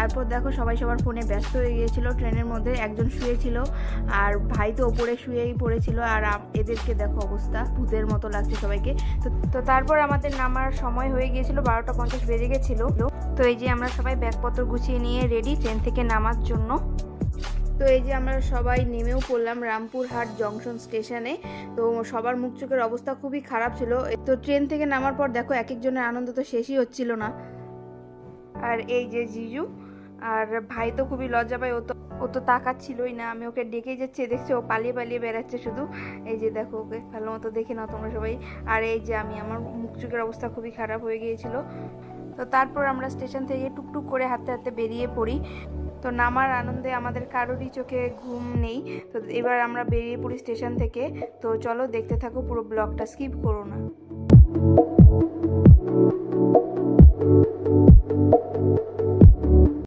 তারপর দেখো সবাই সবার ফোনে ব্যস্ত হয়ে গিয়েছিল। ট্রেনের মধ্যে একজন শুয়েছিল আর ভাই তো ওপরে শুয়েই পড়েছিল। আর এদেরকে দেখো অবস্থা, ভূতের মতো লাগছে সবাইকে। তো তারপর আমাদের নামার সময় হয়ে গিয়েছিল, 12টা 50 বেজে গেছিল। তো এই যে আমরা সবাই ব্যাগপত্র গুছিয়ে নিয়ে রেডি ট্রেন থেকে নামার জন্য। তো এই যে আমরা সবাই নেমেও পড়লাম রামপুরহাট জংশন স্টেশনে। তো সবার মুখ চোখের অবস্থা খুবই খারাপ ছিল। তো ট্রেন থেকে নামার পর দেখো এক একজনের আনন্দ তো শেষই হচ্ছিল না। আর এই যে জিজু আর ভাই তো খুবই লজ্জা পায়, ও তো তাকাচ্ছিলই না। আমি ওকে ডেকেই যাচ্ছি, দেখছি ও পালিয়ে পালিয়ে বেড়াচ্ছে শুধু। এই যে দেখো ওকে ভালো মতো দেখে নাও তোমরা সবাই। আর এই যে আমার মুখ চোখের অবস্থা খুবই খারাপ হয়ে গিয়েছিল। তো তারপর আমরা স্টেশন থেকে টুকটুক করে হাঁটতে হাঁটতে বেরিয়ে পড়ি। তো নামার আনন্দে আমাদের কারোরই চোখে ঘুম নেই। তো এবার আমরা বেরিয়ে পড়ি স্টেশন থেকে। তো চলো দেখতে থাকো, পুরো ব্লগটা স্কিপ করো না।